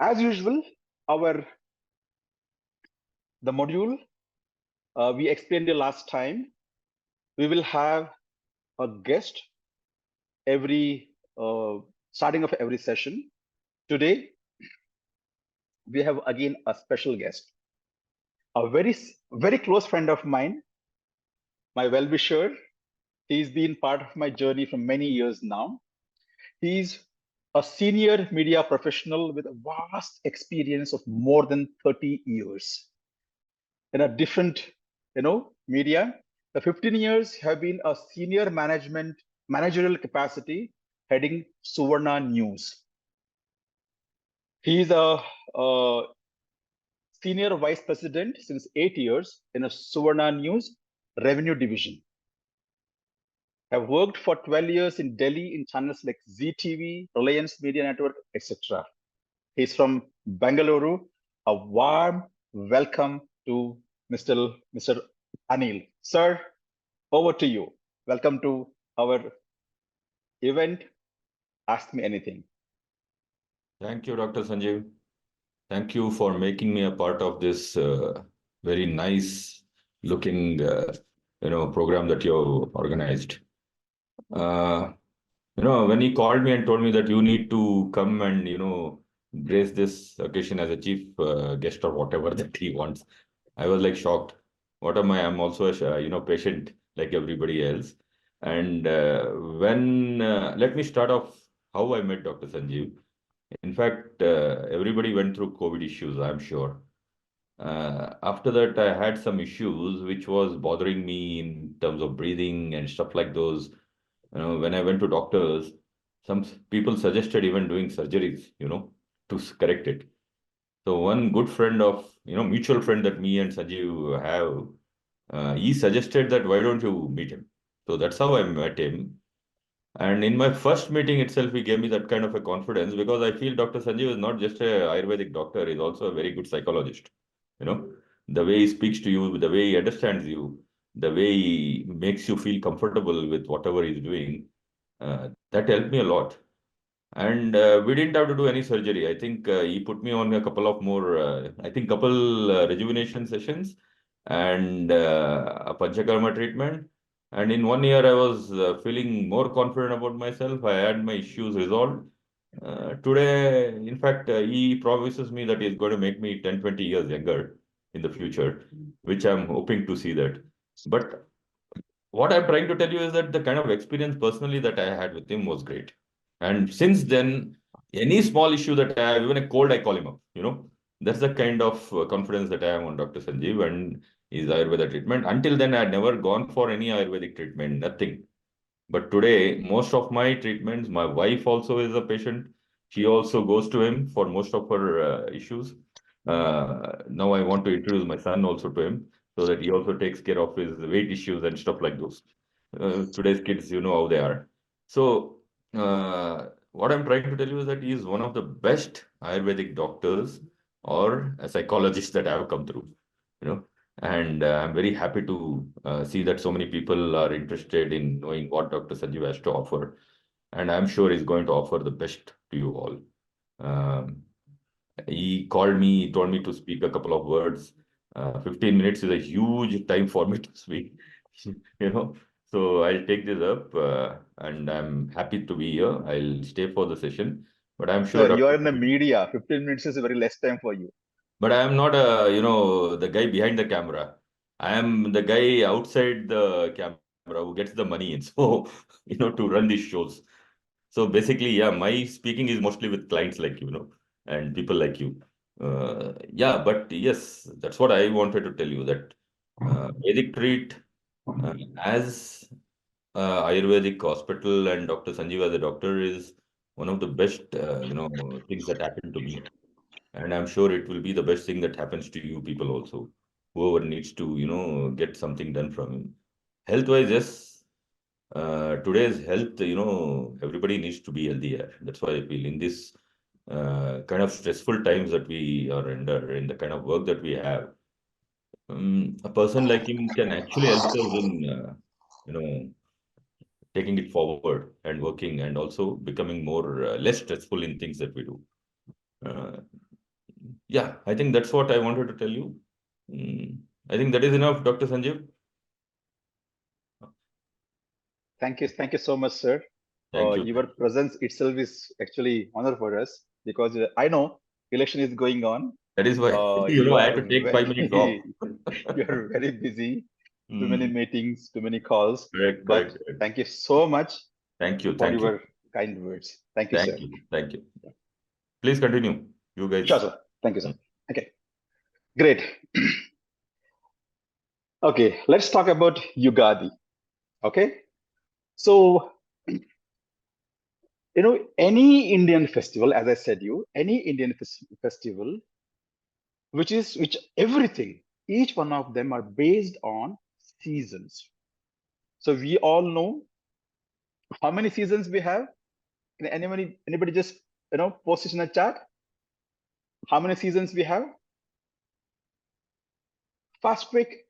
As usual, the module we explained the last time. We will have a guest every starting of every session. Today, we have again a special guest, a very close friend of mine, my well-wisher. He's been part of my journey for many years now. He's a senior media professional with a vast experience of more than 30 years in a different, media. The 15 years have been a senior managerial capacity heading Suvarna News. He's a senior vice president since 8 years in a Suvarna News revenue division. Have worked for 12 years in Delhi in channels like ZTV, Reliance Media Network, etc. He's from Bengaluru. A warm welcome to Mr. Anil. Sir, over to you. Welcome to our event. Ask me anything. Thank you, Dr. Sanjeev. Thank you for making me a part of this very nice looking, program that you organized. When he called me and told me that you need to come and, grace this occasion as a chief guest or whatever that he wants, I was like shocked. What am I? I'm also a, patient like everybody else. And let me start off how I met Dr. Sanjeev. In fact, everybody went through COVID issues, I'm sure. After that, I had some issues which was bothering me in terms of breathing and stuff like those. When I went to doctors, some people suggested even doing surgeries, to correct it. So one good friend of, mutual friend that me and Sanjeev have, he suggested that why don't you meet him? So that's how I met him. And in my first meeting itself, he gave me that kind of a confidence because I feel Dr. Sanjeev is not just a Ayurvedic doctor, he's also a very good psychologist. The way he speaks to you, the way he understands you, the way he makes you feel comfortable with whatever he's doing, that helped me a lot. And we didn't have to do any surgery. I think he put me on a couple of more, couple rejuvenation sessions and a Panchakarma treatment. And in 1 year, I was feeling more confident about myself. I had my issues resolved. Today, in fact, he promises me that he's going to make me 10, 20 years younger in the future, which I'm hoping to see that. But what I'm trying to tell you is that the kind of experience personally that I had with him was great. And since then, any small issue that I have, even a cold, I call him up, That's the kind of confidence that I have on Dr. Sanjeev and his Ayurveda treatment. Until then, I had never gone for any Ayurvedic treatment, nothing. But today, most of my treatments, my wife also is a patient. She also goes to him for most of her issues. Now I want to introduce my son also to him so that he also takes care of his weight issues and stuff like those. Today's kids, you know how they are. So what I'm trying to tell you is that he is one of the best Ayurvedic doctors or a psychologist that I have come through, and I'm very happy to see that so many people are interested in knowing what Dr. Sanjeev has to offer. And I'm sure he's going to offer the best to you all. He called me, he told me to speak a couple of words. 15 minutes is a huge time for me to speak, So I'll take this up and I'm happy to be here. I'll stay for the session, but I'm sure. Sir, you are in the media. 15 minutes is very less time for you. But I am not the guy behind the camera. I am the guy outside the camera who gets the money in. So, to run these shows. So basically, yeah, my speaking is mostly with clients like you, and people like you. But yes, that's what I wanted to tell you that Vedic Treat as Ayurvedic hospital and Dr. Sanjeev as a doctor is one of the best, things that happened to me. And I'm sure it will be the best thing that happens to you people also, whoever needs to, get something done from him. Health-wise, yes, today's health, everybody needs to be healthier. That's why I feel in this kind of stressful times that we are under, in the kind of work that we have, a person like him can actually help us in, taking it forward and working and also becoming more less stressful in things that we do. Yeah, I think that's what I wanted to tell you. I think that is enough, Dr. Sanjeev. Thank you so much, sir. Thank you. Your presence itself is actually honor for us because I know election is going on. That is why, You I are had to take 5 minutes off. very you are very busy. Too many Hmm. meetings, too many calls. Correct, But correct, correct. thank you so much Thank you, for thank you, your kind words. Thank you, thank sir. you, thank you. Please continue, you Sure, guys. sir. Thank you, sir. Okay, great. Okay, let's talk about Yugadi. Okay, so any Indian festival, as I said, any Indian festival, which everything, each one of them are based on seasons. So we all know how many seasons we have. Can anybody just post it in a chat? How many seasons we have? Fast, quick.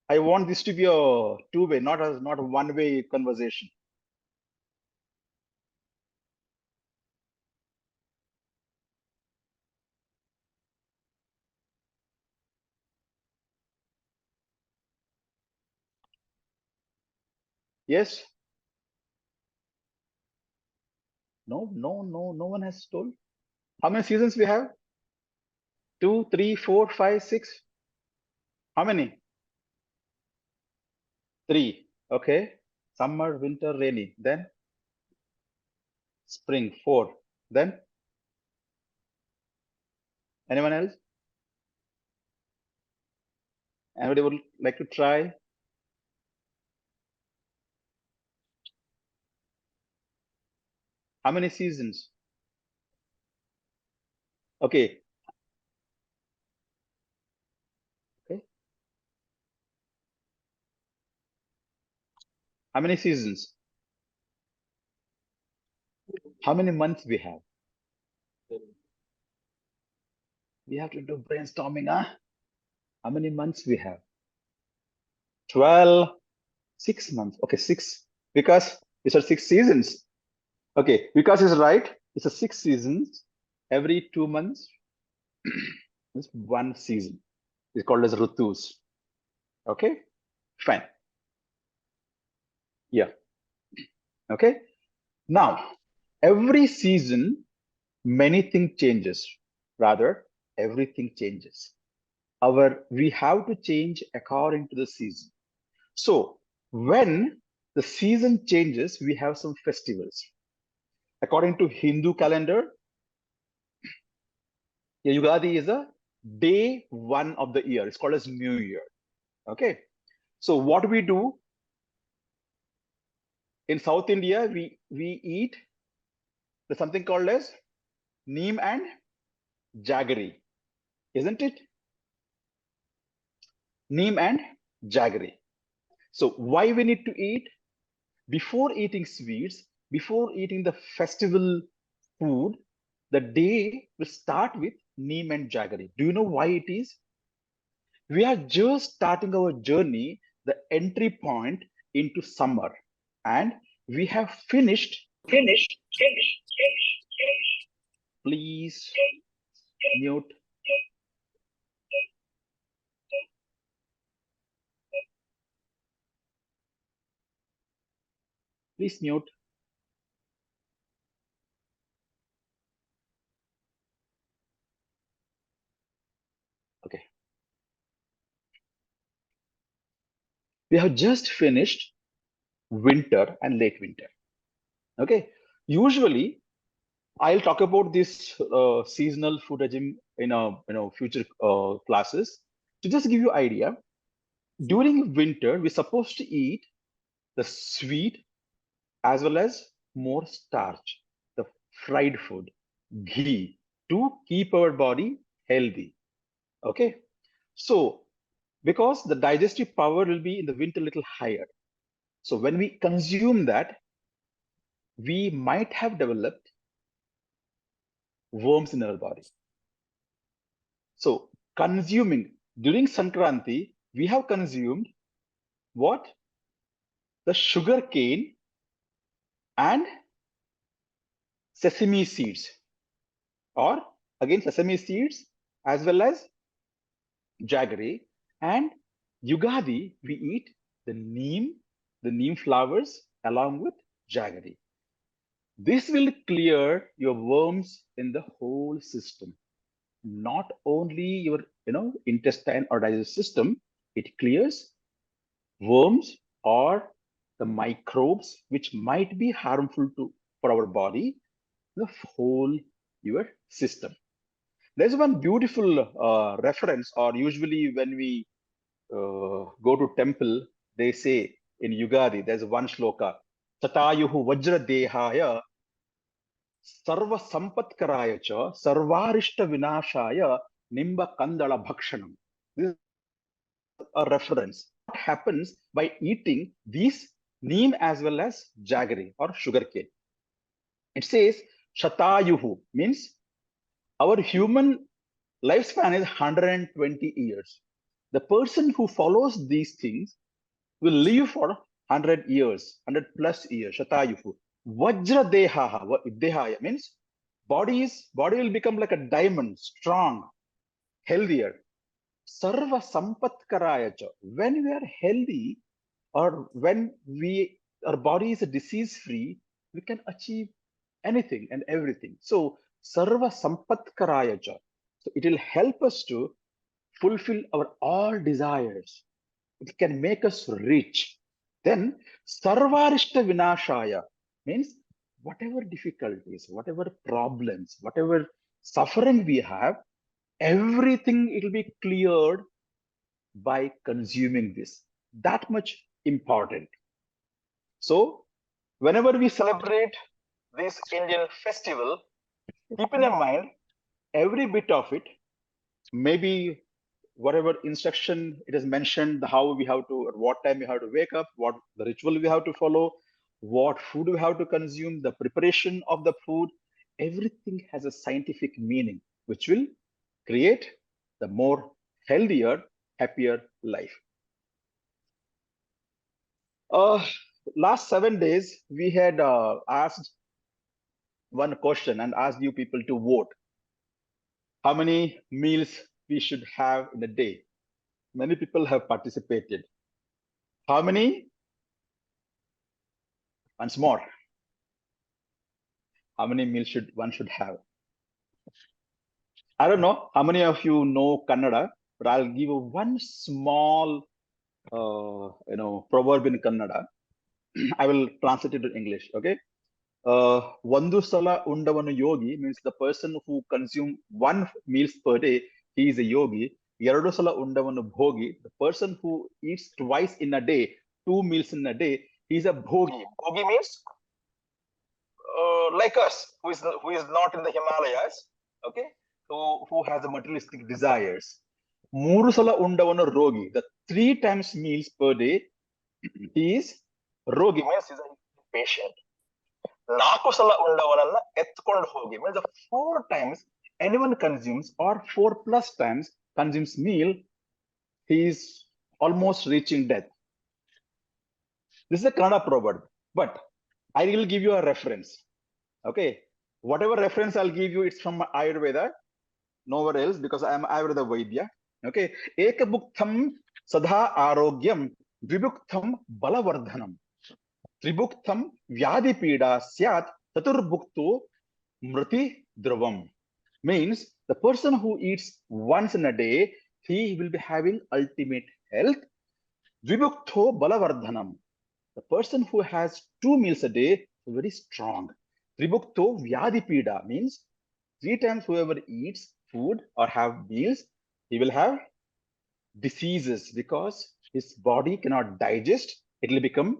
I want this to be a two-way, not a one-way conversation. Yes? No, no, no, no one has told. How many seasons we have? 2, 3, 4, 5, 6. How many? 3. Okay. Summer, winter, rainy. Then spring, 4. Then anyone else? Anybody would like to try? How many seasons? Okay. Okay. How many seasons? How many months we have? We have to do brainstorming, huh? How many months we have? 12, 6 months. Okay, 6. Because these are 6 seasons. Okay, because is right. It's a 6 seasons. Every 2 months is one season. It's called as Rutus. Okay, fine. Yeah. Okay. Now, every season, many things changes. Rather, everything changes. We have to change according to the season. So when the season changes, we have some festivals. According to Hindu calendar, Yugadi is a day one of the year. It's called as New Year. Okay. So what we do in South India, we eat something called as neem and jaggery, isn't it? Neem and jaggery. So why we need to eat? Before eating sweets, before eating the festival food, the day will start with neem and jaggery. Do you know why it is? We are just starting our journey, the entry point into summer, and we have finished. Please mute. Please mute. Okay. We have just finished winter and late winter. Okay. Usually, I'll talk about this seasonal food regime in a future classes. To just give you idea, during winter we're supposed to eat the sweet as well as more starch, the fried food, ghee to keep our body healthy. Okay, so because the digestive power will be in the winter a little higher, so when we consume that, we might have developed worms in our body. So consuming during Sankranti, we have consumed what? The sugar cane and sesame seeds or again sesame seeds as well as jaggery. And Yugadi, we eat the neem flowers along with jaggery. This will clear your worms in the whole system, not only your intestine or digestive system. It clears worms or the microbes which might be harmful to for our body, the whole your system. There's one beautiful reference, or usually when we go to temple, they say in Yugadi, there's one shloka, Satayuhu Vajra Dehaya Sarva Sampatkaraya Cha Sarvarishta Vinashaya Nimba Kandala Bhakshanam. This is a reference. What happens by eating these neem as well as jaggery or sugarcane? It says Shatayuhu means our human lifespan is 120 years. The person who follows these things will live for 100 years, 100 plus years. Shatayuhu. Vajra dehaya means body will become like a diamond, strong, healthier. Sarva sampatkaraya cha. When we are healthy, or when our body is disease free, we can achieve anything and everything. So sarva sampatkaraya cha. So it will help us to fulfill our all desires. It can make us rich. Then sarvarishta vinashaya means whatever difficulties, whatever problems, whatever suffering we have, everything it will be cleared by consuming this. That much important. So whenever we celebrate this Indian festival, keep in mind every bit of it, maybe whatever instruction it is mentioned, how we have to, at what time we have to wake up, what the ritual we have to follow, what food we have to consume, the preparation of the food, everything has a scientific meaning, which will create the more healthier, happier life. Last 7 days, we had asked one question and asked you people to vote. How many meals we should have in a day? Many people have participated. How many? Once more. How many meals one should have? I don't know how many of you know Kannada, but I'll give you one small, proverb in Kannada. I will translate it to English. Okay. Vandu sala undavanu yogi means the person who consumes 1 meals per day, he is a yogi. Yaradu sala undavanu bhogi, the person who eats twice in a day, 2 meals in a day, he is a bhogi. Bhogi means like us, who is not in the Himalayas, okay, who has the materialistic desires. ಮೂರು ಸಲ ಉಂಡವನು ರೋಗಿ, the 3 times meals per day, he is rogi means he is a patient. 4 ಸಲ ಉಂಡವನನ್ನ ಎತ್ಕೊಂಡು ಹೋಗಿ means the 4 times anyone consumes or 4 plus times consumes meal, he is almost reaching death. This is a Kannada proverb, but I will give you a reference. Okay, whatever reference I'll give you, it's from Ayurveda, nowhere else, because I am Ayurveda Vaidya. Okay, ekabhuktam sadha arogyam dvibhuktam balavardhanam tribhuktam vyadi pida syat chaturbhukto mriti dhruvam means the person who eats once in a day, he will be having ultimate health. Dvibhukto balavardhanam, the person who has 2 meals a day, very strong. Tribhukto vyadi pida means 3 times whoever eats food or have meals, he will have diseases because his body cannot digest. It will become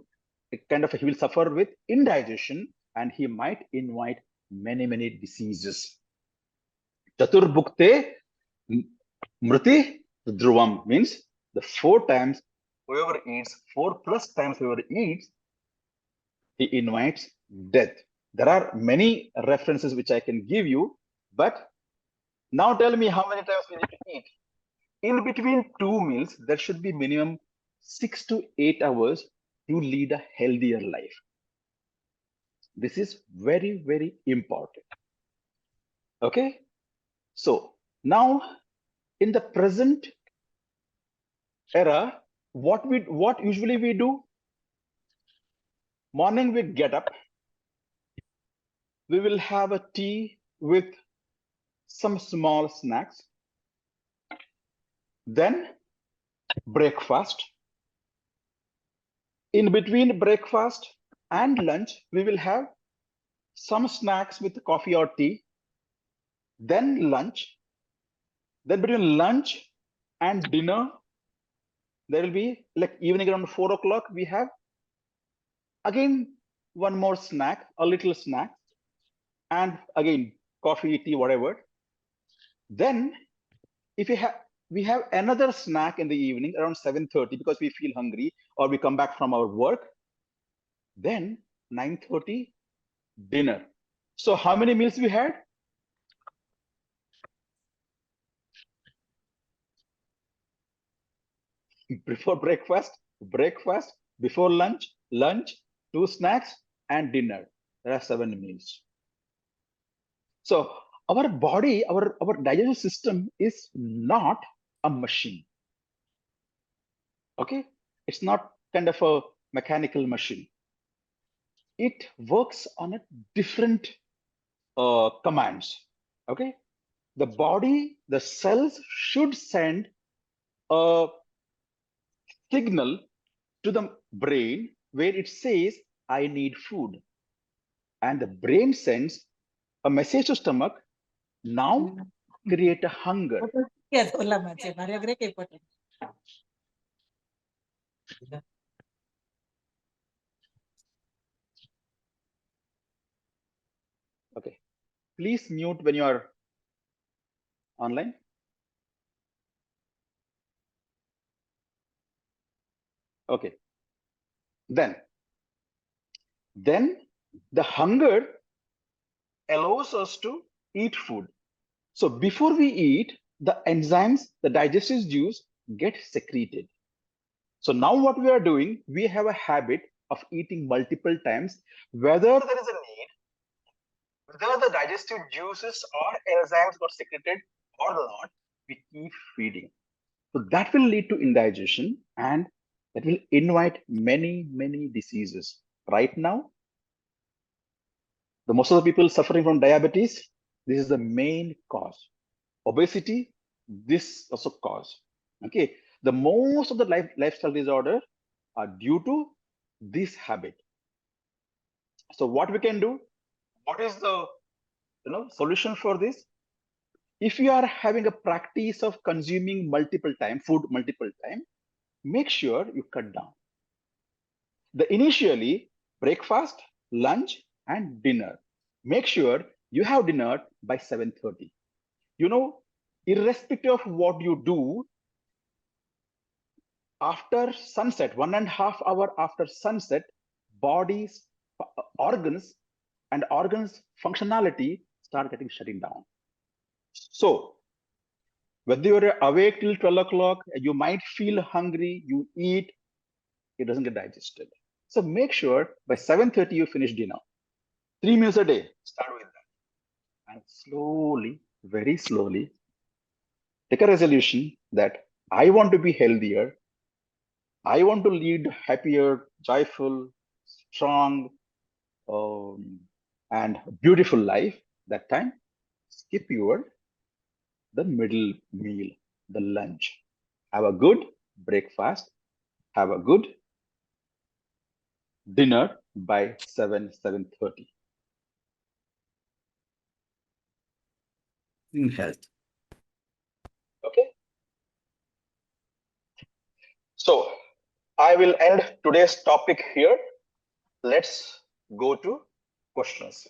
he will suffer with indigestion and he might invite many diseases. Chaturbhukte mriti dhruvam means the 4 times whoever eats, 4 plus times whoever eats, he invites death. There are many references which I can give you, but now tell me how many times we need to eat. In between 2 meals, there should be minimum 6 to 8 hours to lead a healthier life. This is very important. Okay. So now in the present era, what usually we do? Morning we get up, we will have a tea with some small snacks, then breakfast. In between breakfast and lunch, we will have some snacks with coffee or tea, then lunch. Then between lunch and dinner, there will be like evening around 4 o'clock, we have again one more snack, a little snack, and again coffee, tea, whatever. Then if we have another snack in the evening around 7:30 because we feel hungry or we come back from our work. Then 9:30 dinner. So how many meals we had? Before breakfast, before lunch, two snacks, and dinner. There are 7 meals. So our body, our digestive system is not a machine. Okay, it's not kind of a mechanical machine. It works on a different commands. Okay, the body, the cells should send a signal to the brain where it says, I need food. And the brain sends a message to stomach, now create a hunger. Okay, please mute when you are online. Okay, then the hunger allows us to eat food. So before we eat, the enzymes, the digestive juice get secreted. So now what we are doing, we have a habit of eating multiple times, whether there is a need, whether the digestive juices or enzymes got secreted or not, we keep feeding. So that will lead to indigestion and that will invite many, many diseases. Right now, the most of the people suffering from diabetes, this is the main cause. Obesity, this also cause. Okay, the most of the lifestyle disorder are due to this habit. So what we can do? What is the solution for this? If you are having a practice of consuming food multiple time, make sure you cut down. The initially breakfast, lunch, and dinner. Make sure you have dinner by 7:30. Irrespective of what you do, after sunset, 1.5 hours after sunset, bodies, organs, and organs functionality start getting shutting down. So whether you're awake till 12 o'clock, you might feel hungry, you eat, it doesn't get digested. So make sure by 7:30 you finish dinner. 3 meals a day, start with that. And slowly, very slowly, take a resolution that I want to be healthier. I want to lead happier, joyful, strong, and beautiful life. That time, skip the middle meal, the lunch. Have a good breakfast. Have a good dinner by 7:30. In health. Okay. So I will end today's topic here. Let's go to questions.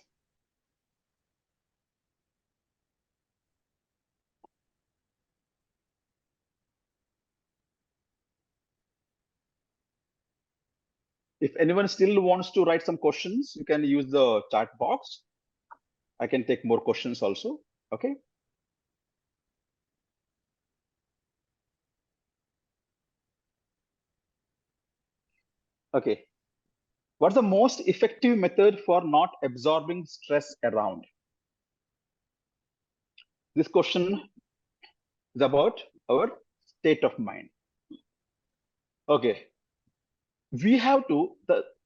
If anyone still wants to write some questions, you can use the chat box. I can take more questions also. Okay. Okay. What's the most effective method for not absorbing stress around? This question is about our state of mind. Okay. We have to,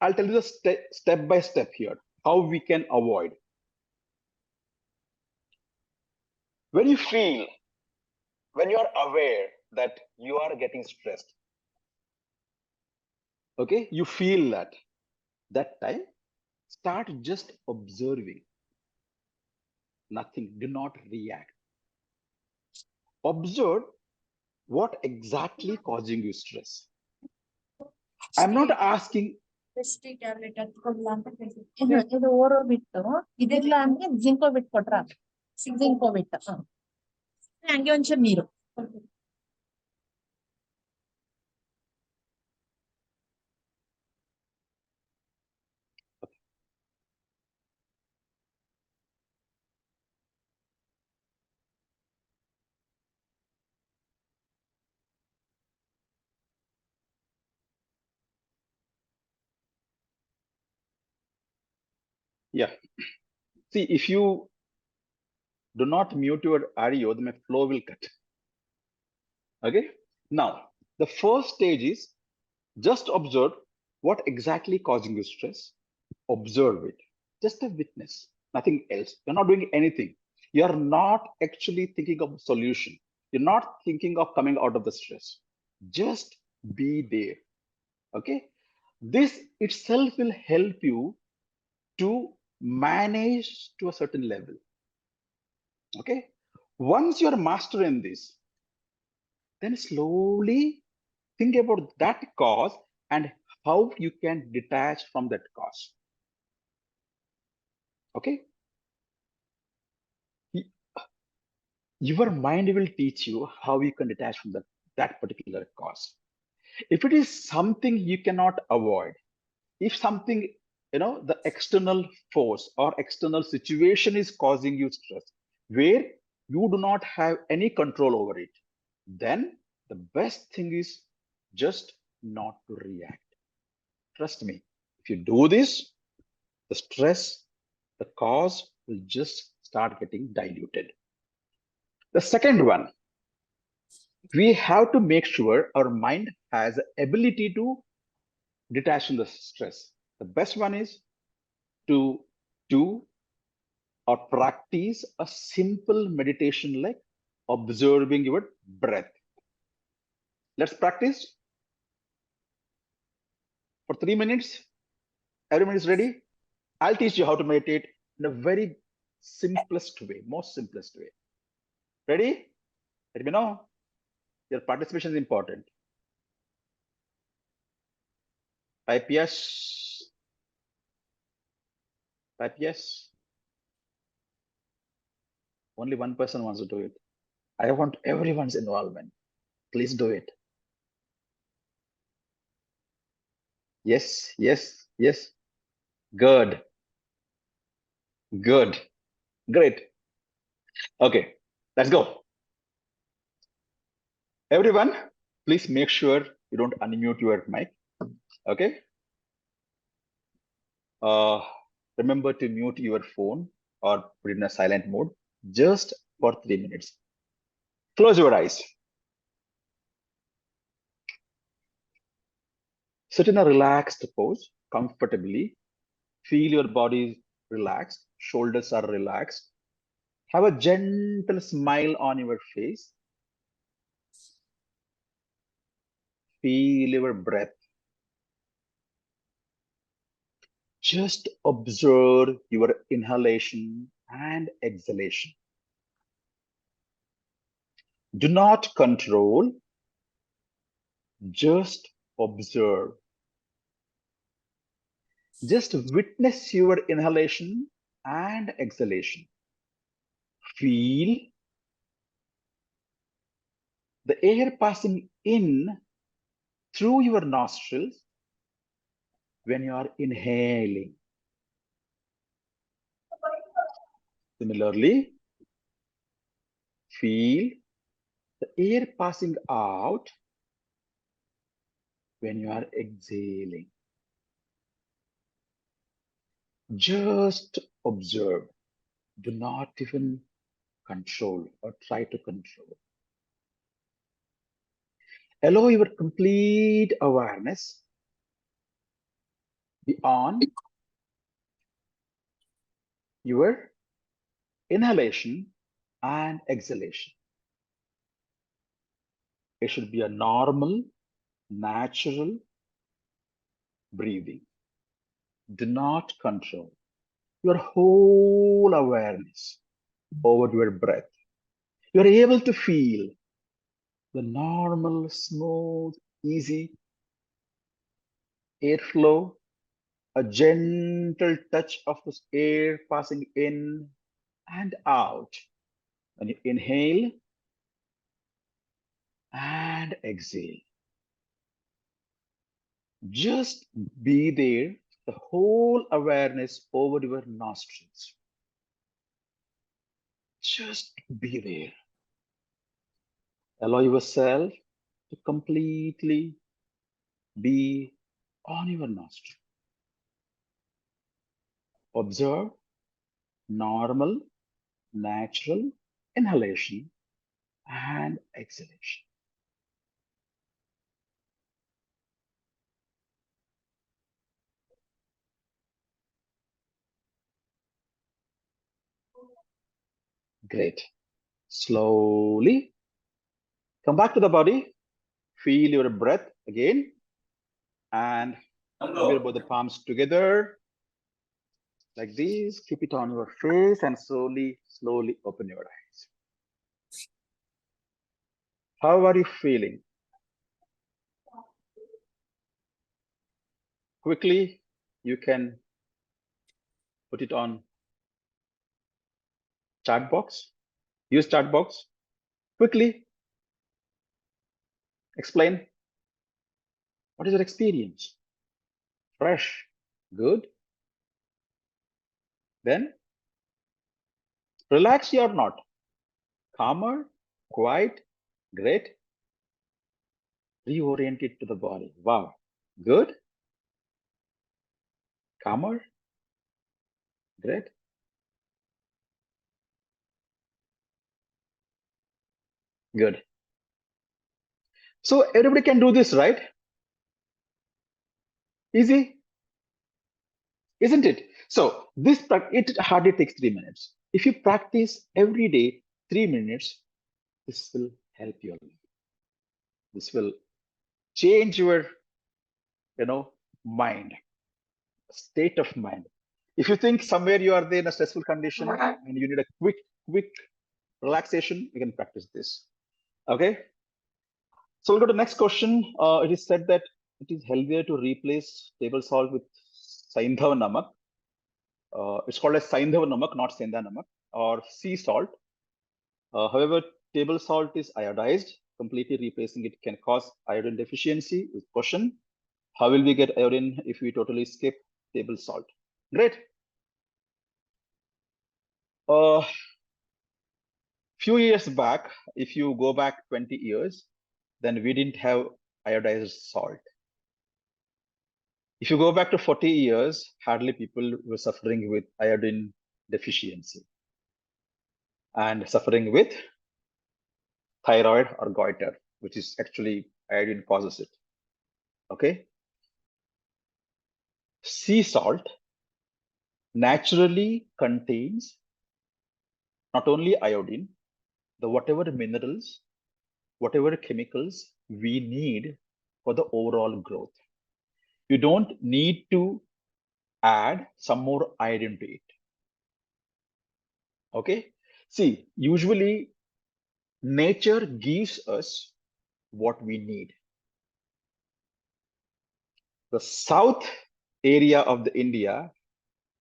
I'll tell you the step by step here, how we can avoid. When you feel, when you are aware that you are getting stressed, okay, you feel that time, start just observing. Nothing, do not react. Observe what exactly causing you stress. I'm not asking. Tablet ಇದು ಓರೋ ಬಿಟ್ಟು ಇದೆಲ್ಲ ಅಂದ್ರೆ ಜಿಂಕೋ ಬಿಟ್ಟು ಕೊಟ್ರ ಜಿಂಕೋ ಬಿಟ್ಟು ಹಂಗೆ ಒಂಚೂರು ನೀರು Yeah. See, if you do not mute your audio, then my flow will cut. Okay. Now, the first stage is just observe what exactly causing you stress. Observe it. Just a witness, nothing else. You're not doing anything. You're not actually thinking of a solution. You're not thinking of coming out of the stress. Just be there. Okay. This itself will help you to manage to a certain level. Okay. Once you're master in this, then slowly think about that cause and how you can detach from that cause. Okay. Your mind will teach you how you can detach from that particular cause. If it is something you cannot avoid, if something, the external force or external situation is causing you stress, where you do not have any control over it, then the best thing is just not to react. Trust me, if you do this, the stress, the cause will just start getting diluted. The second one, we have to make sure our mind has the ability to detach from the stress. The best one is to do or practice a simple meditation like observing your breath. Let's practice for 3 minutes. Everyone is ready? I'll teach you how to meditate in a very simplest way, most simplest way. Ready? Let me know. Your participation is important. Type yes. Type yes. Only one person wants to do it. I want everyone's involvement. Please do it. Yes, yes, yes. Good. Good. Great. Okay, let's go. Everyone, please make sure you don't unmute your mic. Okay. Remember to mute your phone or put it in a silent mode just for 3 minutes. Close your eyes. Sit in a relaxed pose comfortably. Feel your body relaxed. Shoulders are relaxed. Have a gentle smile on your face. Feel your breath. Just observe your inhalation and exhalation. Do not control, just observe. Just witness your inhalation and exhalation. Feel the air passing in through your nostrils when you are inhaling. Similarly, feel the air passing out when you are exhaling. Just observe. Do not even control or try to control. Allow your complete awareness beyond your inhalation and exhalation. It should be a normal, natural breathing. Do not control your whole awareness over your breath. You are able to feel the normal, smooth, easy airflow, a gentle touch of this air passing in and out. When you inhale and exhale, just be there, the whole awareness over your nostrils. Just be there. Allow yourself to completely be on your nostril. Observe normal, natural inhalation and exhalation. Great. Slowly come back to the body. Feel your breath again. And rub both the palms together like this. Keep it on your face and slowly open your eyes. How are you feeling? Quickly, you can put it on chat box. Use chat box. Quickly explain. What is your experience? Fresh. Good. Then relax or not. Calmer, quiet, great. Reorient it to the body. Wow. Good. Calmer. Great. Good. So everybody can do this, right? Easy, isn't it? So this it hardly takes 3 minutes. If you practice every day 3 minutes, this will help you. This will change your, mind, state of mind. If you think somewhere you are there in a stressful condition and you need a quick relaxation, you can practice this. Okay. So we'll go to the next question. It is said that it is healthier to replace table salt with Saindhava namak. It's called as Saindhava namak, not Senda namak, or sea salt. However, table salt is iodized. Completely replacing it can cause iodine deficiency. Is question: how will we get iodine if we totally skip table salt? Great. Few years back, if you go back 20 years, then we didn't have iodized salt. If you go back to 40 years, hardly people were suffering with iodine deficiency and suffering with thyroid or goiter, which is actually iodine causes it. Okay. Sea salt naturally contains not only iodine, the whatever minerals, whatever chemicals we need for the overall growth. You don't need to add some more iodine to it. Okay. See, usually nature gives us what we need. The south area of the India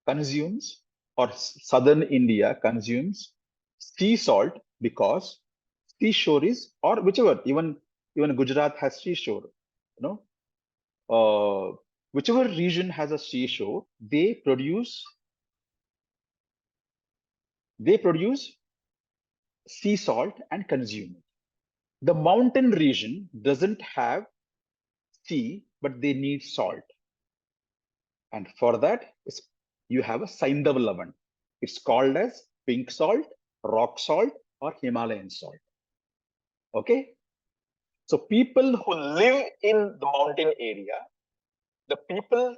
consumes, or southern India consumes sea salt because seashore is, or whichever, even Gujarat has seashore, whichever region has a seashore, they produce sea salt and consume it. The mountain region doesn't have sea, but they need salt. And for that, you have a Saindhava lavan. It's called as pink salt rock salt or Himalayan salt. Okay. So people who live in the mountain area, the people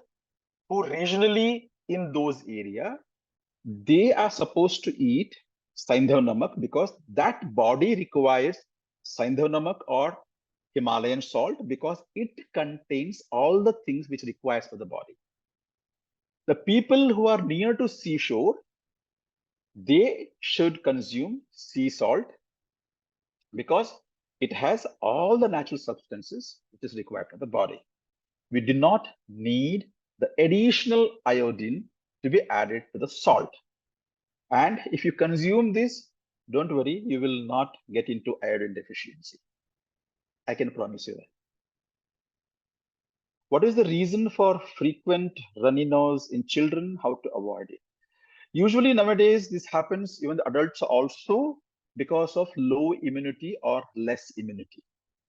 who regionally in those area, they are supposed to eat Saindhav Namak because that body requires Saindhav Namak or Himalayan salt because it contains all the things which requires for the body. The people who are near to seashore, they should consume sea salt because it has all the natural substances which is required for the body. We do not need the additional iodine to be added to the salt. And if you consume this, don't worry, you will not get into iodine deficiency. I can promise you that. What is the reason for frequent runny nose in children? How to avoid it? Usually nowadays, this happens even the adults also because of low immunity or less immunity.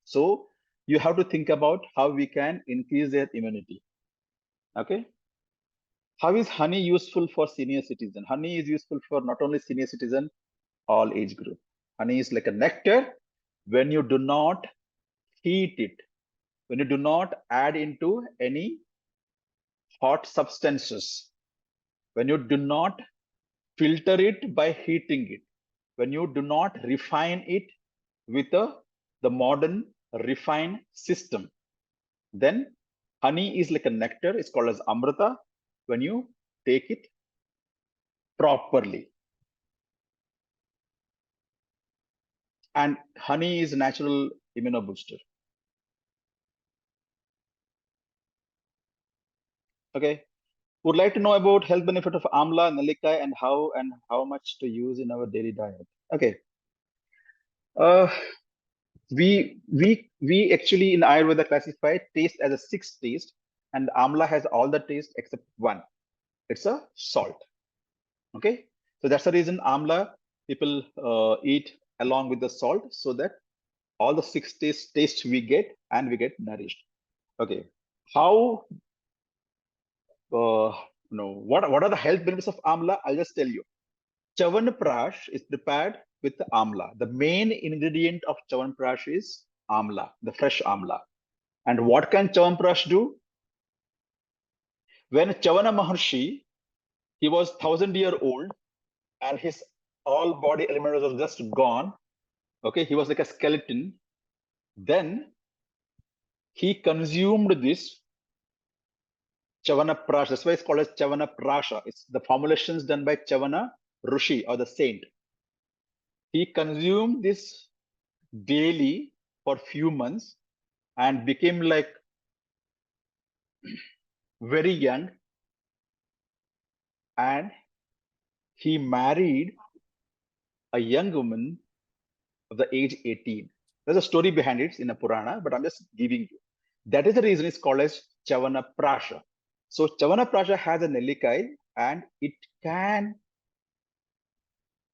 So you have to think about how we can increase their immunity. Okay. How is honey useful for senior citizen? Honey is useful for not only senior citizen, all age group. Honey is like a nectar. When you do not heat it, when you do not add into any hot substances, when you do not filter it by heating it, when you do not refine it with the modern refined system, then honey is like a nectar. It's called as amrita when you take it properly. And honey is a natural immunobooster. Okay. Would like to know about health benefit of amla, nalikai, and how much to use in our daily diet. Okay. We actually in Ayurveda classify taste as a sixth taste, and amla has all the taste except one. It's a salt. Okay. So that's the reason amla people eat along with the salt so that all the six taste we get and we get nourished. Okay. How what are the health benefits of amla? I'll just tell you. Chawanprash is prepared with the amla. The main ingredient of Chawanprash is amla, the fresh amla. And what can Chawanprash do? When Chavana Maharshi, he was 1,000-year-old and his all body elements was just gone. Okay, he was like a skeleton. Then he consumed this Chavana Prasha. That's why it's called as Chavana Prasha. It's the formulations done by Chavana Rishi or the saint. He consumed this daily for few months and became like very young, and he married a young woman of the age 18. There's a story behind it in a Purana, but I'm just giving you. That is the reason it's called as Chavana Prasha. So Chavana Prasha has a Nelikai and it can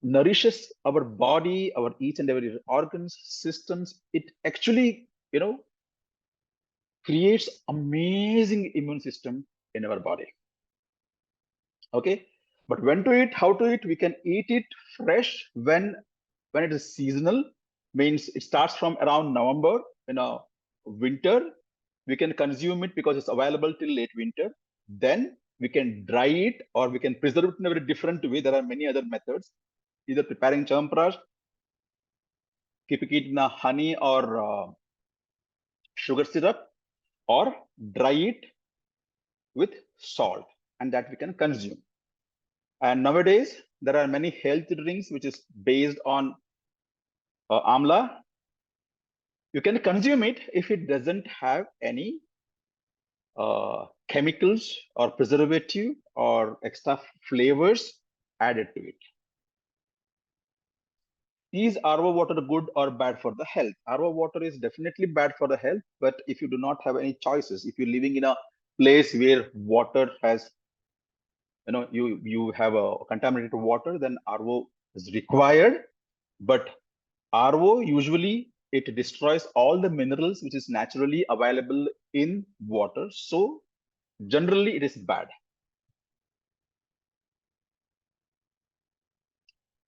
nourishes our body, our each and every organs, systems. It actually, creates amazing immune system in our body. Okay, but when to eat, how to eat? We can eat it fresh when it is seasonal, means it starts from around November. Winter, we can consume it because it's available till late winter. Then we can dry it or we can preserve it in a very different way. There are many other methods, either preparing chawanprash, keeping it in a honey or sugar syrup, or dry it with salt, and that we can consume. And nowadays, there are many health drinks which is based on amla. You can consume it if it doesn't have any chemicals or preservative or extra flavors added to it. Is RO water good or bad for the health? RO water is definitely bad for the health, but if you do not have any choices, if you're living in a place where water has, you have a contaminated water, then RO is required. But RO usually it destroys all the minerals which is naturally available in water. So generally it is bad.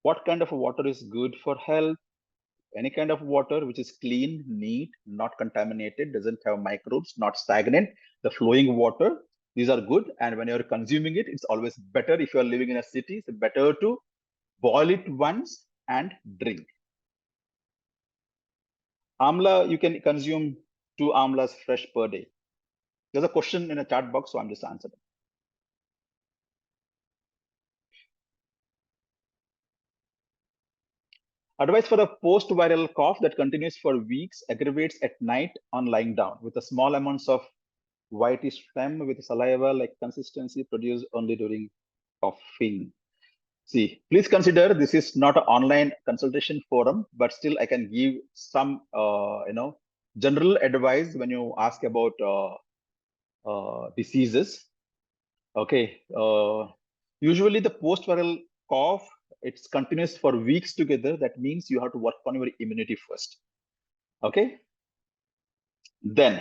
what kind of water is good for health. Any kind of water which is clean, neat, not contaminated, doesn't have microbes, not stagnant, the flowing water, these are good. And when you're consuming it, it's always better. If you're living in a city, it's better to boil it once and drink. Amla, you can consume 2 amlas fresh per day. There's a question in a chat box, so I'm just answering. Advice for a post-viral cough that continues for weeks, aggravates at night on lying down with a small amounts of whitish phlegm with saliva like consistency produced only during coughing. See, please consider this is not an online consultation forum, but still I can give some, general advice when you ask about diseases. Okay. Usually the post-viral cough, it's continuous for weeks together. That means you have to work on your immunity first. Okay. Then,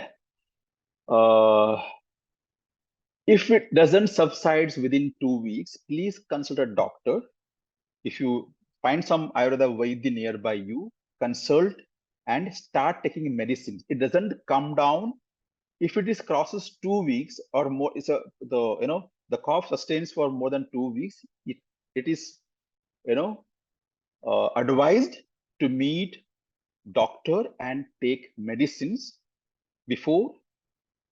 if it doesn't subsides within 2 weeks, please consult a doctor. If you find some Ayurveda Vaidya nearby you, consult and start taking medicines. It doesn't come down. If it is crosses 2 weeks or more, the cough sustains for more than 2 weeks, it is advised to meet doctor and take medicines before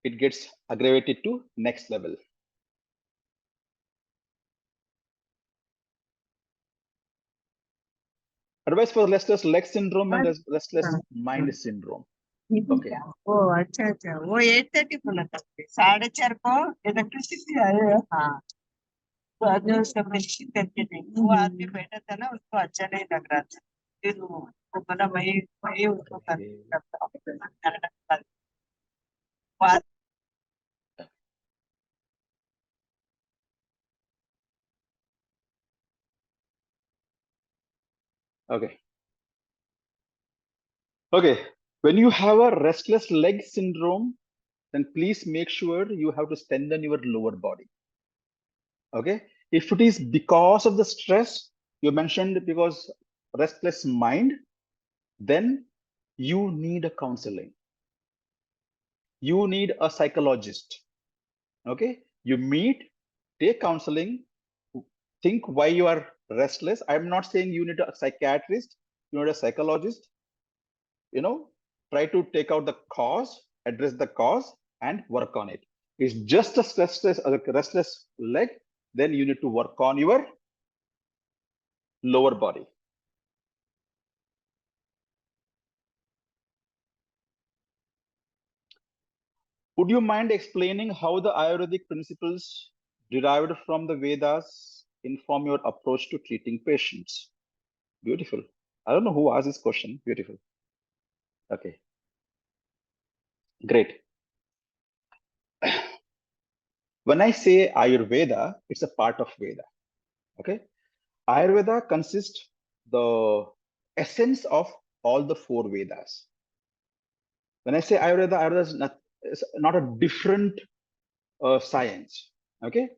it gets aggravated to next level. Advice for restless leg syndrome and restless mind syndrome. Okay. Oh, अच्छा अच्छा वो 8:30 को लगा 4:30 को electricity आया हाँ तो आज उसका मशीन करके नहीं वो आदमी बैठा था ना उसको अच्छा नहीं लग रहा था फिर वो बोला वही उसको करता Okay. Okay. When you have a restless leg syndrome, then please make sure you have to strengthen your lower body. Okay. If it is because of the stress you mentioned, because restless mind, then you need a counseling. You need a psychologist. Okay. You meet, take counseling, think why you are restless. I'm not saying you need a psychiatrist, you need a psychologist. Try to take out the cause, address the cause, and work on it. It's just a restless leg, then you need to work on your lower body. Would you mind explaining how the Ayurvedic principles derived from the Vedas inform your approach to treating patients? Beautiful. I don't know who asked this question. Beautiful. Okay. Great. When I say Ayurveda, it's a part of Veda. Okay. Ayurveda consists the essence of all the 4 Vedas. When I say Ayurveda is not a different science. Okay.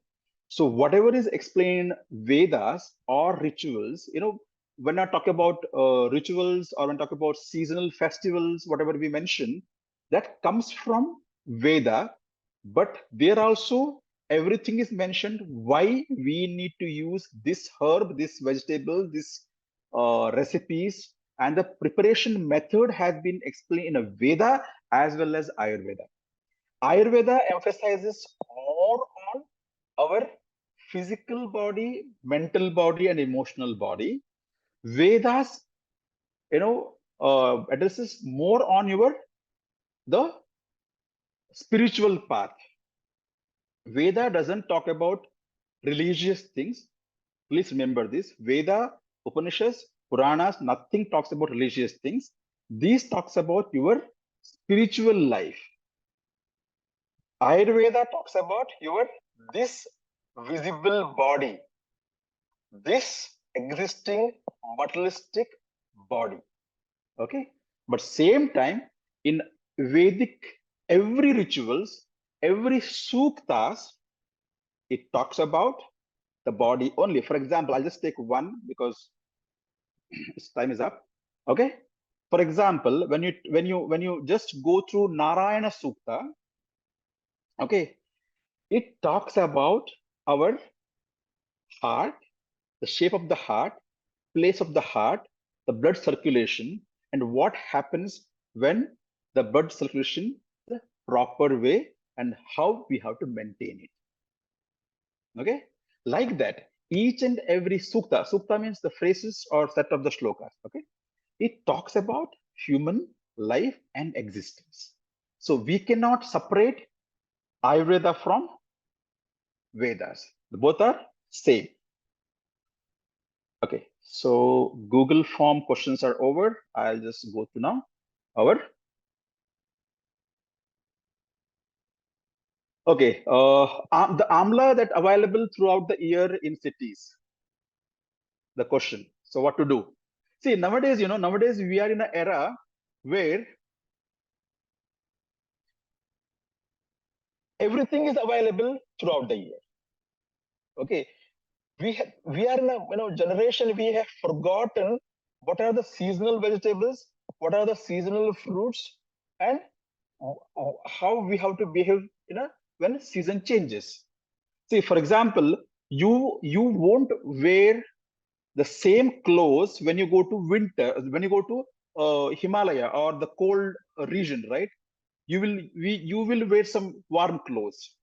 So whatever is explained in Vedas or rituals, when I talk about rituals or when I talk about seasonal festivals, whatever we mention, that comes from Veda, but there also everything is mentioned why we need to use this herb, this vegetable, this recipes, and the preparation method has been explained in a Veda as well as Ayurveda. Ayurveda emphasizes more on our physical body, mental body, and emotional body. Vedas, addresses more on the spiritual path. Veda doesn't talk about religious things. Please remember this. Veda, Upanishads, Puranas, nothing talks about religious things. These talks about your spiritual life. Ayurveda talks about this visible body, this existing materialistic body. Okay, but same time in Vedic, every rituals, every suktas, it talks about the body only. For example, I'll just take one because time is up. Okay. For example, when you just go through Narayana Sukta, okay, it talks about our heart, the shape of the heart, place of the heart, the blood circulation, and what happens when the blood circulation the proper way and how we have to maintain it. Okay, like that, each and every sukta means the phrases or set of the shlokas. Okay, it talks about human life and existence. So we cannot separate Ayurveda from Vedas. Both are same. Okay, so Google form questions are over. I'll just go to now our. Okay, the amla that available throughout the year in cities. The question. So what to do? See, nowadays, nowadays we are in an era where everything is available throughout the year. Okay, we are in a generation, we have forgotten what are the seasonal vegetables, what are the seasonal fruits, and how we have to behave when season changes. See, for example, you won't wear the same clothes when you go to winter, when you go to Himalaya or the cold region, right? You will wear some warm clothes,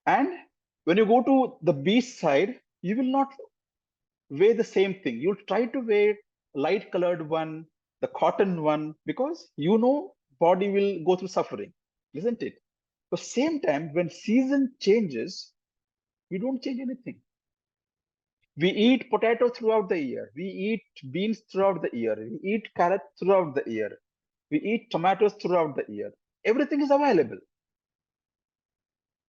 and when you go to the beach side, you will not wear the same thing. You'll try to wear light colored one, the cotton one, because body will go through suffering, isn't it? But same time, when season changes, we don't change anything. We eat potato throughout the year. We eat beans throughout the year. We eat carrot throughout the year. We eat tomatoes throughout the year. Everything is available.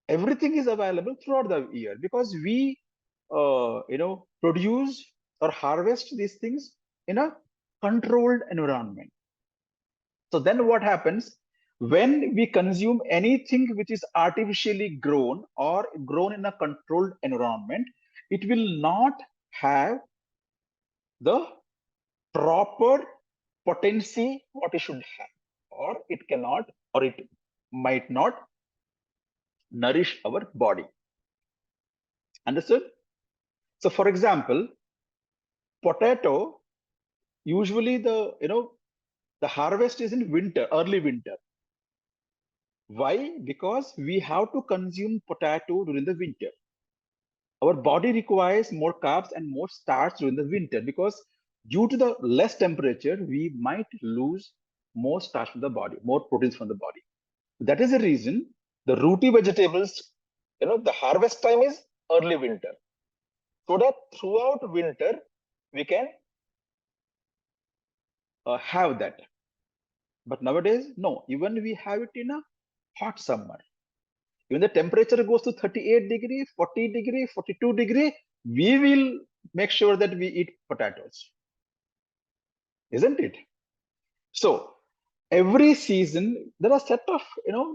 Everything is available throughout the year because we, produce or harvest these things in a controlled environment. So then what happens when we consume anything which is artificially grown or grown in a controlled environment, it will not have the proper potency what it should have, or it cannot, or it might not nourish our body. Understood? So for example, potato, usually the harvest is in winter, early winter. Why? Because we have to consume potato during the winter. Our body requires more carbs and more starch during the winter because due to the less temperature, we might lose more starch from the body, more proteins from the body. That is the reason the rooty vegetables, the harvest time is early winter. So that throughout winter, we can have that. But nowadays, no, even we have it in a hot summer. Even the temperature goes to 38 degree, 40 degree, 42 degree, we will make sure that we eat potatoes. Isn't it? So every season, there are set of,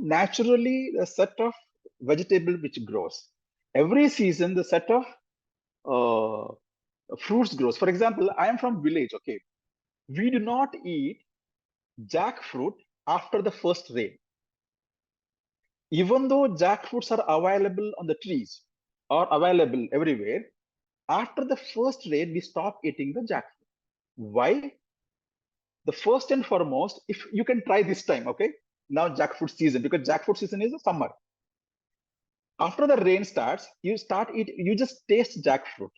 naturally a set of vegetable which grows. Every season, the set of fruits grows. For example, I am from village, okay. We do not eat jackfruit after the first rain. Even though jackfruits are available on the trees or available everywhere, after the first rain, we stop eating the jackfruit. Why? The first and foremost, if you can try this time, okay? Now jackfruit season, because jackfruit season is the summer. After the rain starts, you just taste jackfruit.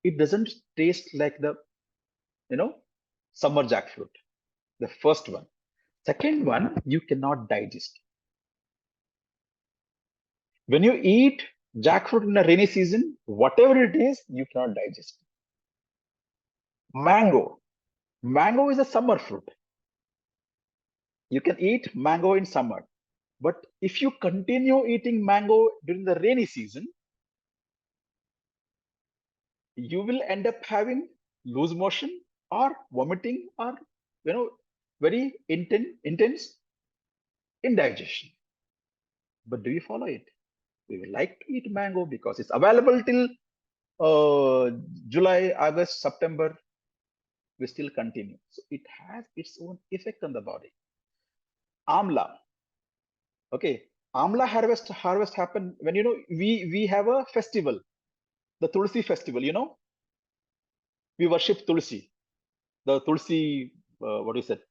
It doesn't taste like the, summer jackfruit, the first one. Second one, you cannot digest. When you eat jackfruit in a rainy season, whatever it is, you cannot digest. Mango. Mango is a summer fruit. You can eat mango in summer. But if you continue eating mango during the rainy season, you will end up having loose motion or vomiting or, very intense indigestion. But do you follow it? We would like to eat mango because it's available till July, August, September. we still continue. So it has its own effect on the body. Amla. Okay. Amla harvest happen when, you know, we have a festival, the Tulsi festival, you know, we worship Tulsi, the Tulsi, what is it?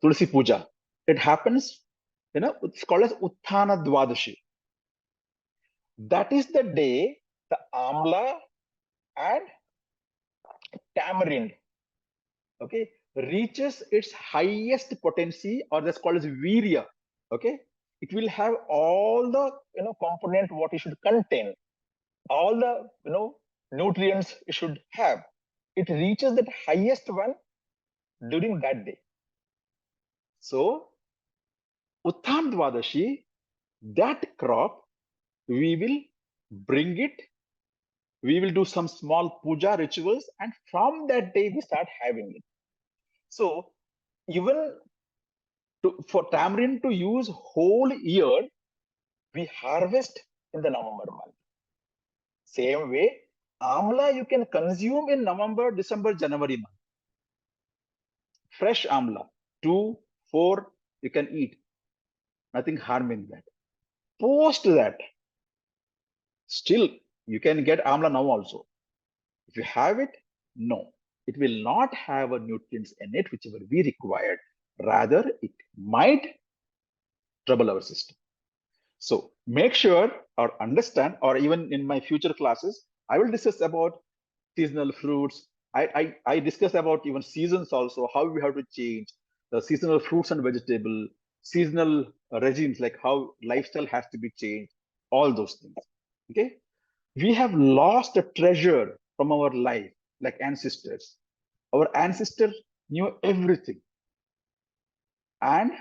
Tulsi Puja. It happens, you know, it's called as Utthana Dwadashi. That is the day the amla and tamarind, okay, reaches its highest potency, or that's called as virya. Okay, it will have all the, you know, component what it should contain, all the, you know, nutrients it should have. It reaches that highest one during that day. So Uttan Dwadashi, that crop, we will bring it, we will do some small puja rituals, and from that day we start having it. So even for tamarind to use whole year, we harvest in the November month. Same way, amla you can consume in November, December, January month. Fresh amla, 2, 4, you can eat. Nothing harm in that. Post that, still you can get amla now also. If you have it, no, it will not have a nutrients in it whichever we required. Rather, it might trouble our system. So make sure or understand, or even in my future classes, I will discuss about seasonal fruits. I discuss about even seasons also, how we have to change the seasonal fruits and vegetable, seasonal regimes, like how lifestyle has to be changed, all those things. Okay. We have lost a treasure from our life, like ancestors. Our ancestors knew everything. And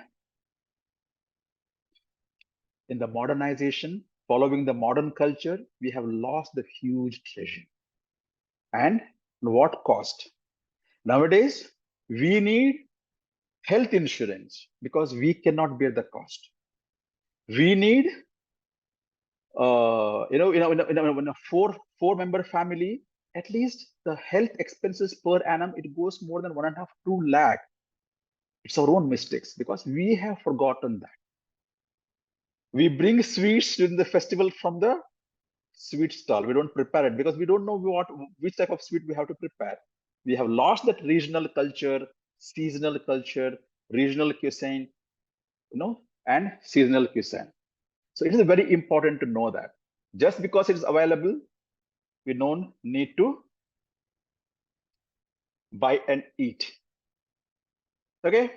in the modernization, following the modern culture, we have lost the huge treasure. And what cost? Nowadays, we need health insurance because we cannot bear the cost. We need, in a four-member family, at least the health expenses per annum, it goes more than 1.5, 2 lakh. It's our own mistakes because we have forgotten that. We bring sweets during the festival from the sweet stall. We don't prepare it because we don't know which type of sweet we have to prepare. We have lost that regional culture, seasonal culture, regional cuisine, and seasonal cuisine. So it is very important to know that. Just because it is available, we don't need to buy and eat. Okay.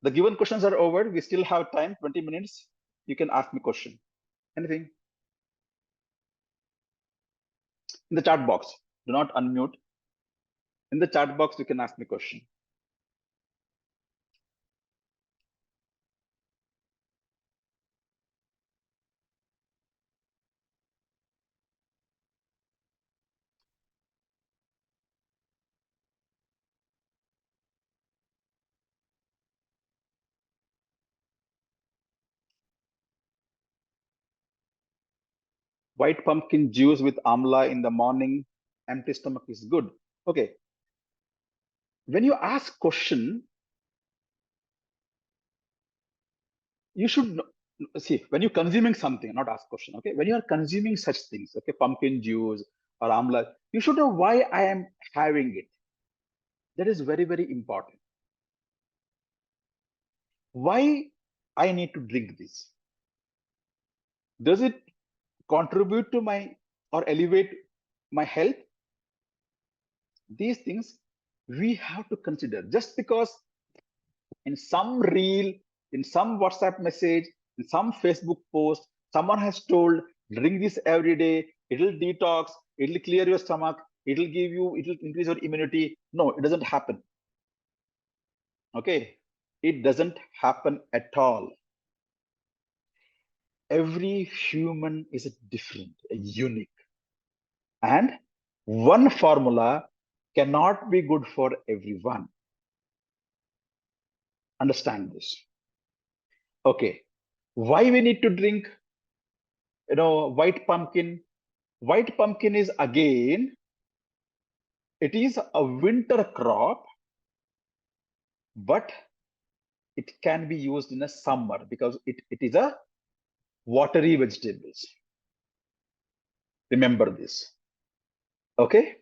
The given questions are over. We still have time, 20 minutes. You can ask me question. Anything? In the chat box. Do not unmute. In the chat box, you can ask me question. White pumpkin juice with amla in the morning, empty stomach is good. Okay. When you ask question, you should see when you're consuming something, not ask question. Okay. When you are consuming such things, okay, pumpkin juice or amla, you should know why I am having it. That is very, very important. Why I need to drink this? Does it contribute to my or elevate my health? These things we have to consider. Just because in some reel, in some WhatsApp message, in some Facebook post, someone has told, drink this every day, it'll detox, it'll clear your stomach, it'll increase your immunity. No, it doesn't happen. Okay, it doesn't happen at all. Every human is different, unique. And one formula cannot be good for everyone. Understand this. Okay, why we need to drink, white pumpkin? White pumpkin is again It is a winter crop, but it can be used in a summer because it is a watery vegetables. Remember this. Okay.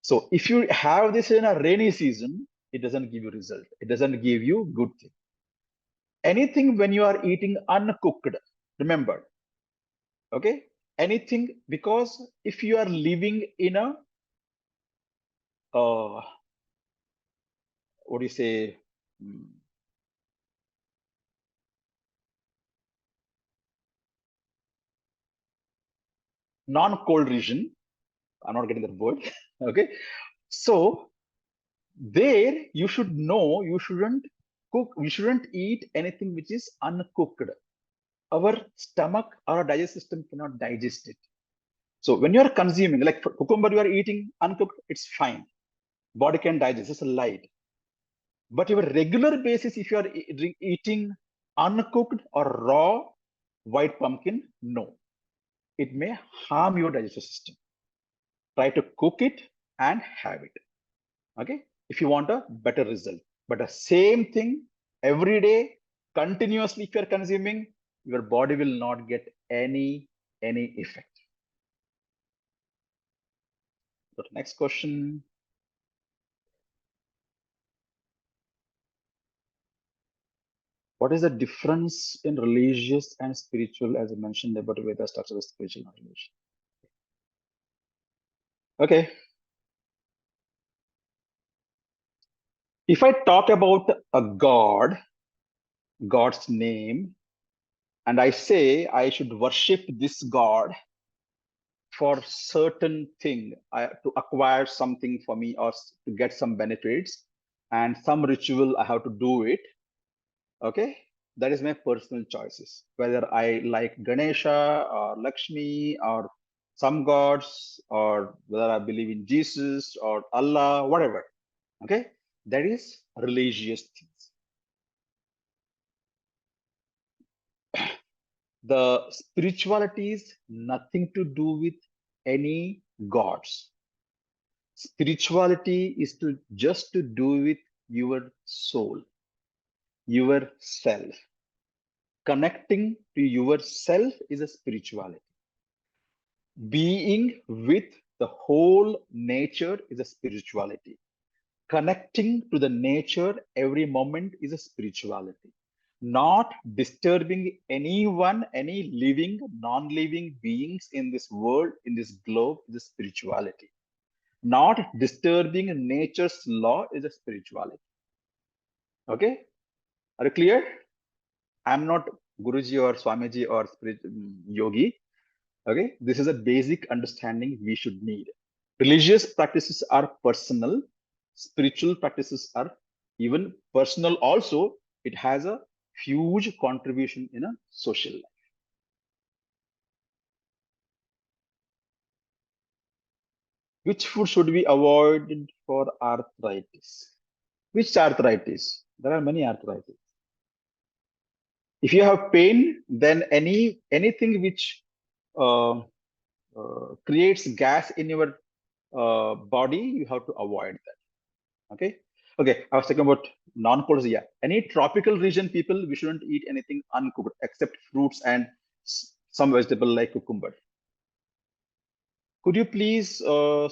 So if you have this in a rainy season, it doesn't give you result. It doesn't give you good thing. Anything when you are eating uncooked, remember. Okay. Anything, because if you are living in a what do you say? Non-cold region. I'm not getting that word. Okay. So there you should know you shouldn't cook, you shouldn't eat anything which is uncooked. Our stomach, our digestive system cannot digest it. So when you are consuming, like cucumber, you are eating uncooked, it's fine. Body can digest, it's light. But your regular basis, if you are eating uncooked or raw white pumpkin, no. It may harm your digestive system. Try to cook it and have it. Okay, if you want a better result. But the same thing every day, continuously, if you're consuming, your body will not get any effect. So next question. What is the difference in religious and spiritual, as I mentioned about Veda structure of spiritual and religion? Okay. If I talk about a God, God's name, and I say I should worship this God for certain thing, to acquire something for me or to get some benefits, and some ritual I have to do it. Okay, that is my personal choices. Whether I like Ganesha or Lakshmi or some gods, or whether I believe in Jesus or Allah, whatever. Okay, that is religious things. The spirituality is nothing to do with any gods. Spirituality is just to do with your soul, your self. Connecting to yourself is a spirituality. Being with the whole nature is a spirituality. Connecting to the nature every moment is a spirituality. Not disturbing anyone, any living, non-living beings in this world, in this globe, is a spirituality. Not disturbing nature's law is a spirituality. Okay, are you clear? I'm not Guruji or Swamiji or yogi. Okay, this is a basic understanding we should need. Religious practices are personal, spiritual practices are even personal also. It has a huge contribution in a social life. Which food should be avoided for arthritis? Which arthritis? There are many arthritis. If you have pain, then anything which creates gas in your body, you have to avoid that. Okay. Okay. I was talking about non-cold. Yeah. Any tropical region people, we shouldn't eat anything uncooked except fruits and some vegetable like cucumber. Could you please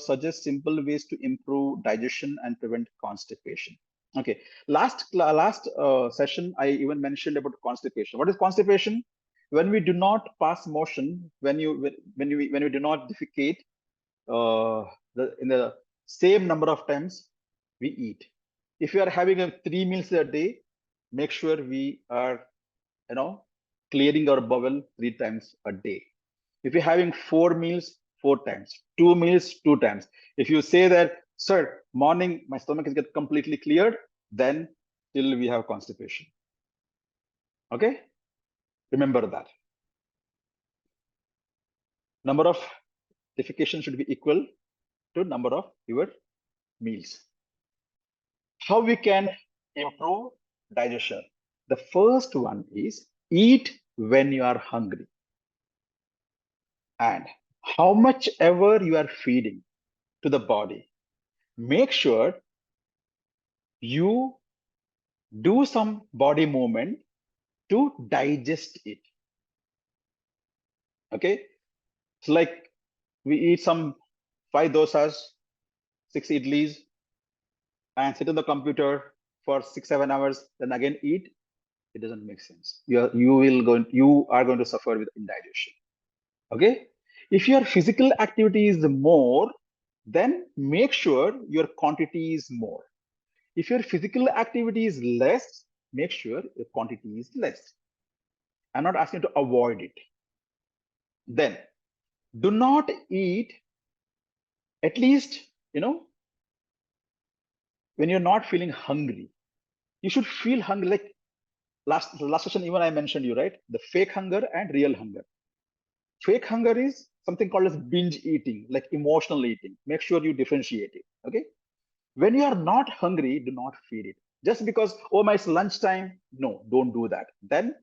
suggest simple ways to improve digestion and prevent constipation? Okay. Last session, I even mentioned about constipation. What is constipation? When we do not pass motion, when we do not defecate in the same number of times we eat. If you are having 3 meals a day, make sure we are, clearing our bowel 3 times a day. If you're having 4 meals, 4 times, 2 meals, 2 times. If you say that, sir, morning my stomach is get completely cleared, then still we have constipation. Okay, remember that. Number of defecation should be equal to number of your meals. How we can improve digestion? The first one is eat when you are hungry. And how much ever you are feeding to the body, make sure you do some body movement to digest it. Okay, it's like we eat some 5 dosas, 6 idlis, and sit on the computer for 6-7 hours, then again eat. It doesn't make sense. You are going to suffer with indigestion. Okay, if your physical activity is more, then make sure your quantity is more. If your physical activity is less, make sure your quantity is less. I'm not asking you to avoid it. Then do not eat, at least, when you're not feeling hungry. You should feel hungry. Like last session, even I mentioned you, right? The fake hunger and real hunger. Fake hunger is something called as binge eating, like emotional eating. Make sure you differentiate it. Okay. When you are not hungry, do not feed it. Just because, oh, my, it's lunchtime. No, don't do that. Then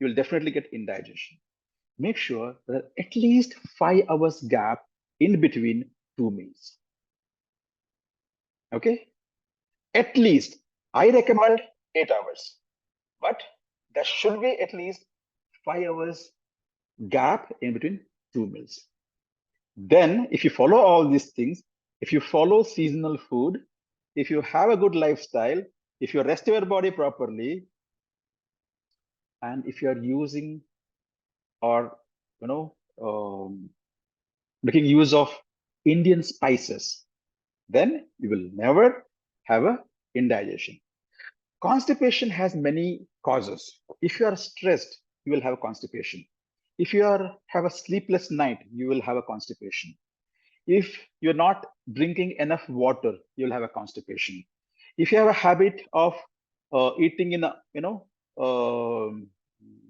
you will definitely get indigestion. Make sure that at least 5 hours gap in between 2 meals. Okay. At least, I recommend 8 hours, but there should be at least 5 hours gap in between 2 meals. Then, if you follow all these things, if you follow seasonal food, if you have a good lifestyle, if you rest your body properly, and if you are using or making use of Indian spices, then you will never have a indigestion. Constipation has many causes. If you are stressed, you will have constipation. If you have a sleepless night, you will have a constipation. If you're not drinking enough water, you'll have a constipation. If you have a habit of eating in a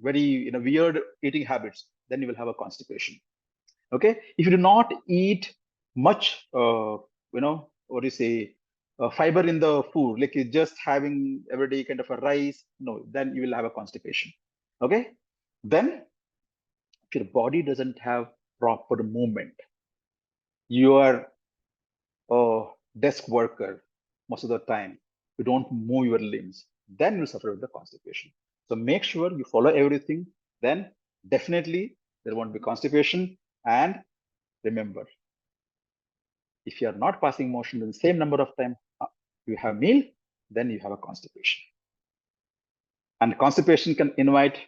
very weird eating habits, then you will have a constipation. Okay, if you do not eat much, what do you say, fiber in the food, like you're just having everyday kind of a rice, no, then you will have a constipation. Okay, then if your body doesn't have proper movement, you are a desk worker most of the time, you don't move your limbs, then you suffer with the constipation. So make sure you follow everything, then definitely there won't be constipation. And remember, if you are not passing motion in the same number of time you have meal, then you have a constipation. And constipation can invite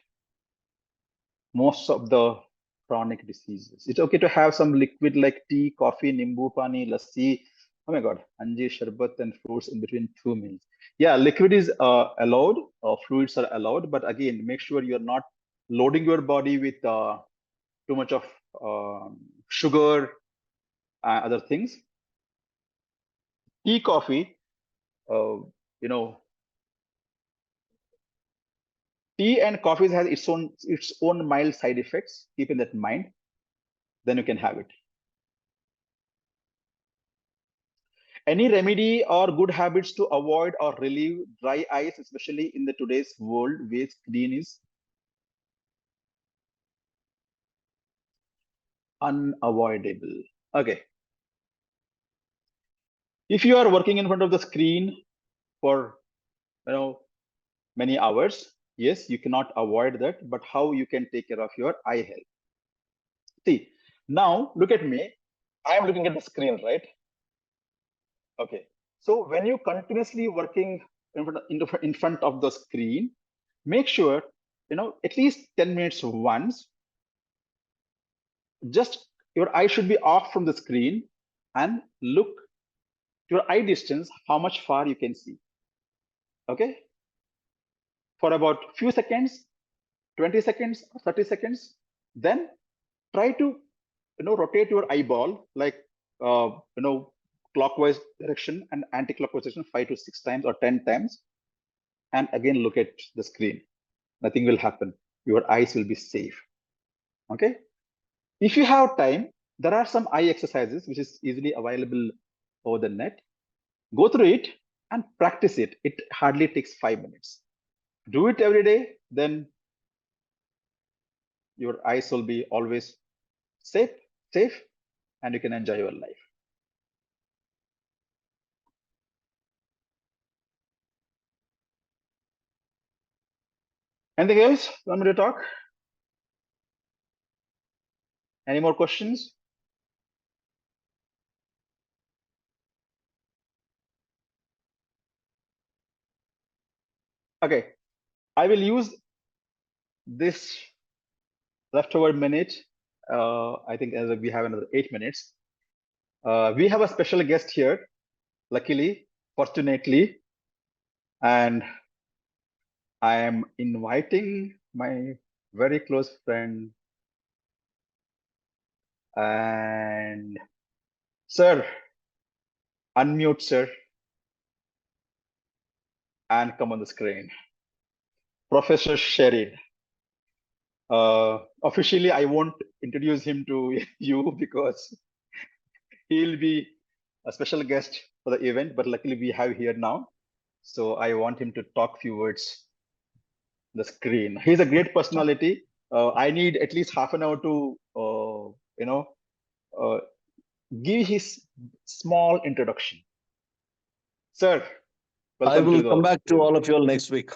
most of the chronic diseases. It's okay to have some liquid like tea, coffee, nimbu pani, lassi. Oh my God, anji, sharbat, and fruits in between 2 meals. Yeah, liquid is allowed, fluids are allowed, but again, make sure you're not loading your body with too much of sugar, other things. Tea, coffee, tea and coffee has its own mild side effects. Keep in that mind, then you can have it. Any remedy or good habits to avoid or relieve dry eyes, especially in the today's world where screen is unavoidable? Okay. If you are working in front of the screen for many hours, yes, you cannot avoid that, but how you can take care of your eye health? See, now look at me. I am looking at the screen, right? Okay. So when you continuously working in front of the screen, make sure, at least 10 minutes once, just your eye should be off from the screen and look your eye distance, how much far you can see. Okay. For about few seconds, 20 seconds, 30 seconds, then try to, rotate your eyeball like, clockwise direction and anti-clockwise direction 5 to 6 times or 10 times. And again, look at the screen. Nothing will happen. Your eyes will be safe. Okay. If you have time, there are some eye exercises which is easily available over the net. Go through it and practice it. It hardly takes 5 minutes. Do it every day, then your eyes will be always safe, and you can enjoy your life. Anything else you want me to talk? Any more questions? Okay, I will use this leftover minute. I think as we have another 8 minutes. We have a special guest here, luckily, fortunately, and I am inviting my very close friend and sir, unmute sir, and come on the screen. Professor Sherid. Officially, I won't introduce him to you because he'll be a special guest for the event, but luckily we have here now. So I want him to talk few words on the screen. He's a great personality. I need at least half an hour to, give his small introduction. Sir, welcome I will to come back to the all of you all next week.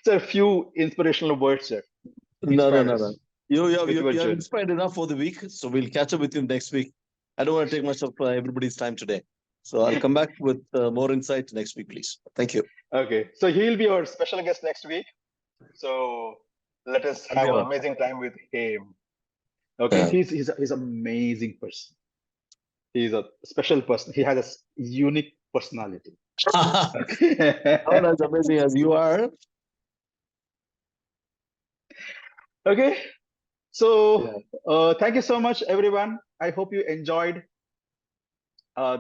Sir, a few inspirational words, sir. No. Inspire us. You're With your journey. inspired enough for the week, so we'll catch up with you next week. I don't want to take much of everybody's time today. So I'll come back with more insight next week, please. Thank you. Okay, so he'll be our special guest next week. So let us have an amazing time with him. Okay, Yeah. he's an amazing person. He's a special person. He has a unique personality. Not as amazing as you are. Okay, so thank you so much, everyone. I hope you enjoyed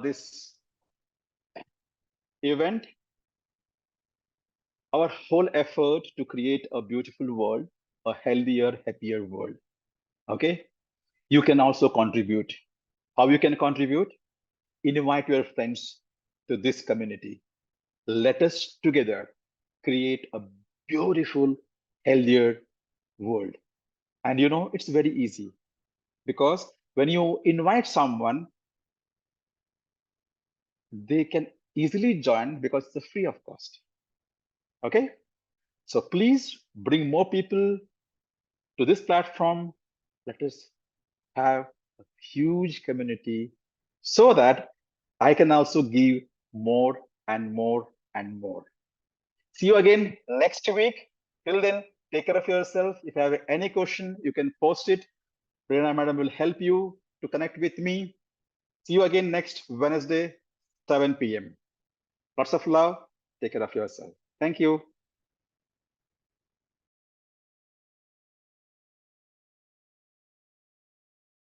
this event. Our whole effort to create a beautiful world, a healthier, happier world. Okay, you can also contribute. How you can contribute? Invite your friends to this community. Let us together create a beautiful, healthier world. And it's very easy because when you invite someone, they can easily join because it's free of cost. Okay, so please bring more people to this platform. Let us have a huge community so that I can also give more and more and more. See you again next week. Till then, take care of yourself. If you have any question, you can post it. Prerna madam will help you to connect with me. See you again next Wednesday, 7 p.m. Lots of love. Take care of yourself. Thank you.